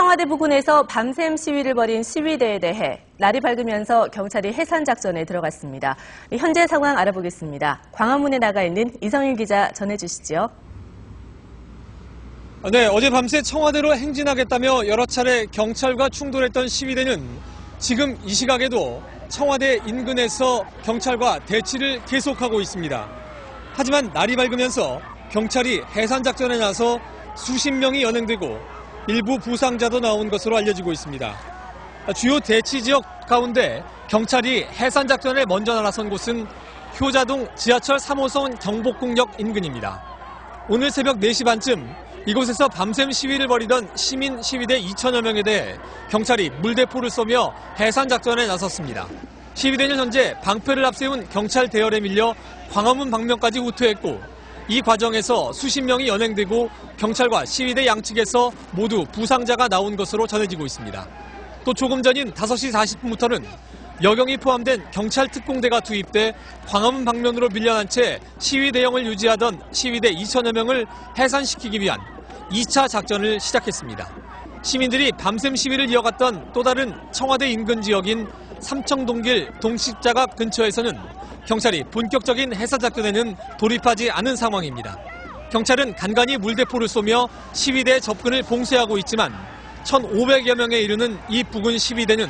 청와대 부근에서 밤샘 시위를 벌인 시위대에 대해 날이 밝으면서 경찰이 해산 작전에 들어갔습니다. 현재 상황 알아보겠습니다. 광화문에 나가 있는 이성일 기자 전해주시죠. 네, 어젯밤새 청와대로 행진하겠다며 여러 차례 경찰과 충돌했던 시위대는 지금 이 시각에도 청와대 인근에서 경찰과 대치를 계속하고 있습니다. 하지만 날이 밝으면서 경찰이 해산 작전에 나서 수십 명이 연행되고 일부 부상자도 나온 것으로 알려지고 있습니다. 주요 대치 지역 가운데 경찰이 해산 작전에 먼저 나선 곳은 효자동 지하철 3호선 경복궁역 인근입니다. 오늘 새벽 4시 반쯤 이곳에서 밤샘 시위를 벌이던 시민 시위대 2천여 명에 대해 경찰이 물대포를 쏘며 해산 작전에 나섰습니다. 시위대는 현재 방패를 앞세운 경찰 대열에 밀려 광화문 방면까지 후퇴했고 이 과정에서 수십 명이 연행되고 경찰과 시위대 양측에서 모두 부상자가 나온 것으로 전해지고 있습니다. 또 조금 전인 5시 40분부터는 여경이 포함된 경찰 특공대가 투입돼 광화문 방면으로 밀려난 채 시위 대형을 유지하던 시위대 2천여 명을 해산시키기 위한 2차 작전을 시작했습니다. 시민들이 밤샘 시위를 이어갔던 또 다른 청와대 인근 지역인 삼청동길 동십자각 근처에서는 경찰이 본격적인 해산 작전에는 돌입하지 않은 상황입니다. 경찰은 간간히 물대포를 쏘며 시위대 접근을 봉쇄하고 있지만 1,500여 명에 이르는 이 부근 시위대는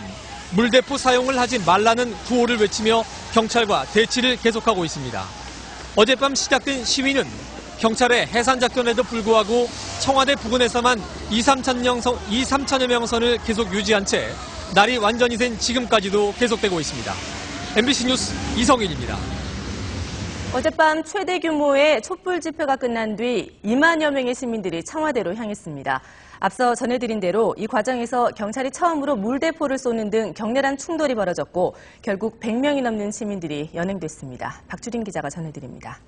물대포 사용을 하지 말라는 구호를 외치며 경찰과 대치를 계속하고 있습니다. 어젯밤 시작된 시위는 경찰의 해산 작전에도 불구하고 청와대 부근에서만 2-3천여 명 선을 계속 유지한 채 날이 완전히 샌 지금까지도 계속되고 있습니다. MBC 뉴스 이성일입니다. 어젯밤 최대 규모의 촛불 집회가 끝난 뒤 2만여 명의 시민들이 청와대로 향했습니다. 앞서 전해드린 대로 이 과정에서 경찰이 처음으로 물대포를 쏘는 등 격렬한 충돌이 벌어졌고 결국 100명이 넘는 시민들이 연행됐습니다. 박주린 기자가 전해드립니다.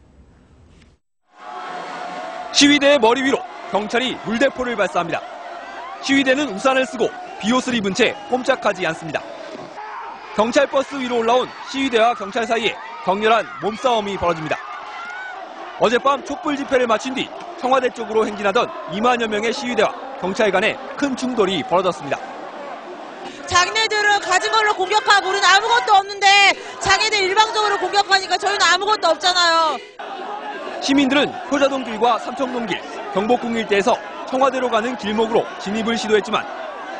시위대의 머리 위로 경찰이 물대포를 발사합니다. 시위대는 우산을 쓰고 비옷을 입은 채 꼼짝하지 않습니다. 경찰 버스 위로 올라온 시위대와 경찰 사이에 격렬한 몸싸움이 벌어집니다. 어젯밤 촛불 집회를 마친 뒤 청와대 쪽으로 행진하던 2만여 명의 시위대와 경찰 간에 큰 충돌이 벌어졌습니다. 자기네들은 가진 걸로 공격하고 우리는 아무것도 없는데 자기네들 일방적으로 공격하니까 저희는 아무것도 없잖아요. 시민들은 효자동길과 삼청동길, 경복궁 일대에서 청와대로 가는 길목으로 진입을 시도했지만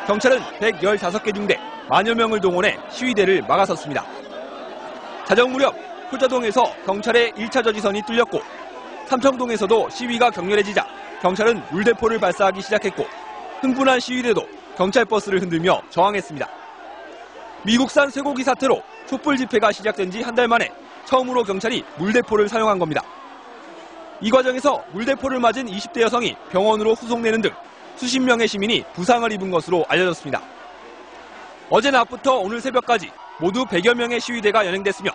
경찰은 115개 중대 만여 명을 동원해 시위대를 막아섰습니다. 자정 무렵 효자동에서 경찰의 1차 저지선이 뚫렸고 삼청동에서도 시위가 격렬해지자 경찰은 물대포를 발사하기 시작했고 흥분한 시위대도 경찰 버스를 흔들며 저항했습니다. 미국산 쇠고기 사태로 촛불 집회가 시작된 지 한 달 만에 처음으로 경찰이 물대포를 사용한 겁니다. 이 과정에서 물대포를 맞은 20대 여성이 병원으로 후송되는 등 수십 명의 시민이 부상을 입은 것으로 알려졌습니다. 어제 낮부터 오늘 새벽까지 모두 100여 명의 시위대가 연행됐으며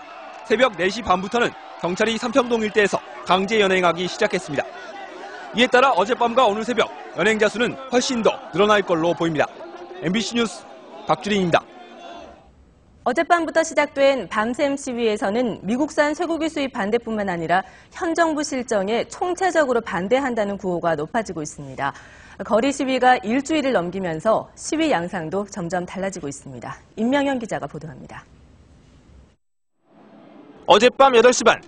새벽 4시 반부터는 경찰이 삼청동 일대에서 강제 연행하기 시작했습니다. 이에 따라 어젯밤과 오늘 새벽 연행자 수는 훨씬 더 늘어날 걸로 보입니다. MBC 뉴스 박주린입니다. 어젯밤부터 시작된 밤샘 시위에서는 미국산 쇠고기 수입 반대뿐만 아니라 현 정부 실정에 총체적으로 반대한다는 구호가 높아지고 있습니다. 거리 시위가 일주일을 넘기면서 시위 양상도 점점 달라지고 있습니다. 임명현 기자가 보도합니다. 어젯밤 8시 반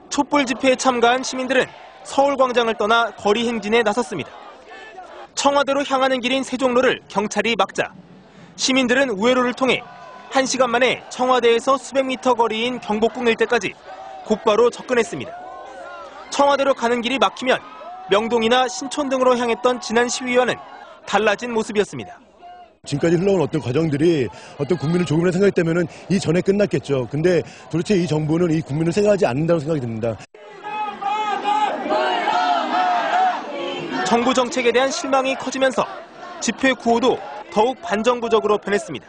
촛불 집회에 참가한 시민들은 서울광장을 떠나 거리 행진에 나섰습니다. 청와대로 향하는 길인 세종로를 경찰이 막자 시민들은 우회로를 통해 1시간 만에 청와대에서 수백 미터 거리인 경복궁 일대까지 곧바로 접근했습니다. 청와대로 가는 길이 막히면 명동이나 신촌 등으로 향했던 지난 시위와는 달라진 모습이었습니다. 지금까지 흘러온 어떤 과정들이 어떤 국민을 조금이라도 생각했다면 이전에 끝났겠죠. 근데 도대체 이 정부는 이 국민을 생각하지 않는다고 생각이 듭니다. 정부 정책에 대한 실망이 커지면서 집회 구호도 더욱 반정부적으로 변했습니다.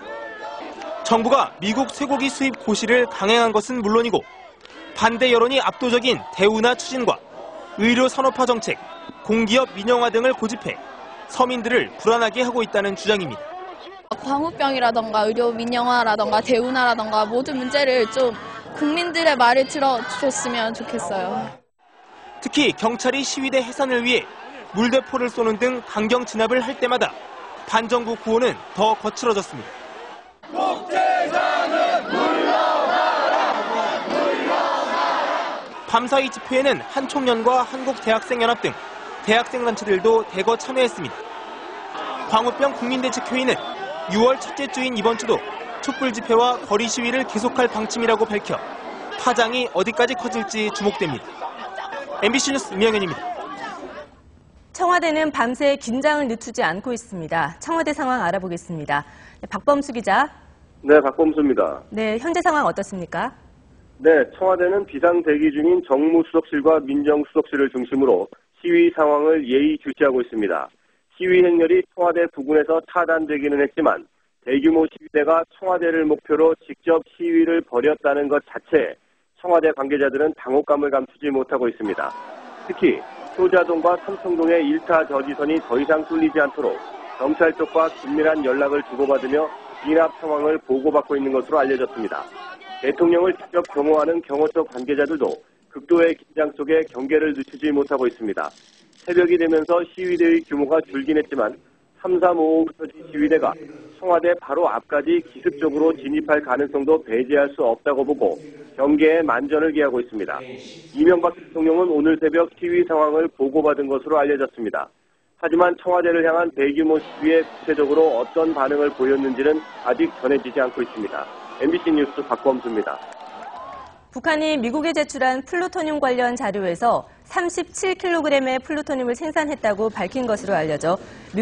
정부가 미국 쇠고기 수입 고시를 강행한 것은 물론이고 반대 여론이 압도적인 대우나 추진과 의료 산업화 정책, 공기업 민영화 등을 고집해 서민들을 불안하게 하고 있다는 주장입니다. 광우병이라던가 의료 민영화라던가 대우나라던가 모든 문제를 좀 국민들의 말을 들어줬으면 좋겠어요. 특히 경찰이 시위대 해산을 위해 물대포를 쏘는 등 강경 진압을 할 때마다 반정부 구호는 더 거칠어졌습니다. 밤사이 집회에는 한총련과 한국대학생연합 등 대학생 단체들도 대거 참여했습니다. 광우병 국민대책회의는 6월 첫째 주인 이번 주도 촛불 집회와 거리 시위를 계속할 방침이라고 밝혀 파장이 어디까지 커질지 주목됩니다. MBC 뉴스 임영현입니다. 청와대는 밤새 긴장을 늦추지 않고 있습니다. 청와대 상황 알아보겠습니다. 박범수 기자. 네, 박범수입니다. 네, 현재 상황 어떻습니까? 네, 청와대는 비상 대기 중인 정무수석실과 민정수석실을 중심으로 시위 상황을 예의주시하고 있습니다. 시위 행렬이 청와대 부근에서 차단되기는 했지만 대규모 시위대가 청와대를 목표로 직접 시위를 벌였다는 것 자체에 청와대 관계자들은 당혹감을 감추지 못하고 있습니다. 특히 효자동과 삼청동의 1타 저지선이 더 이상 뚫리지 않도록 경찰 쪽과 긴밀한 연락을 주고받으며 진압 상황을 보고받고 있는 것으로 알려졌습니다. 대통령을 직접 경호하는 경호 쪽 관계자들도 극도의 긴장 속에 경계를 늦추지 못하고 있습니다. 새벽이 되면서 시위대의 규모가 줄긴 했지만 3355 시위대가 청와대 바로 앞까지 기습적으로 진입할 가능성도 배제할 수 없다고 보고 경계에 만전을 기하고 있습니다. 이명박 대통령은 오늘 새벽 시위 상황을 보고받은 것으로 알려졌습니다. 하지만 청와대를 향한 대규모 시위에 구체적으로 어떤 반응을 보였는지는 아직 전해지지 않고 있습니다. MBC 뉴스 박범수입니다. 북한이 미국에 제출한 플루토늄 관련 자료에서 37kg의 플루토늄을 생산했다고 밝힌 것으로 알려져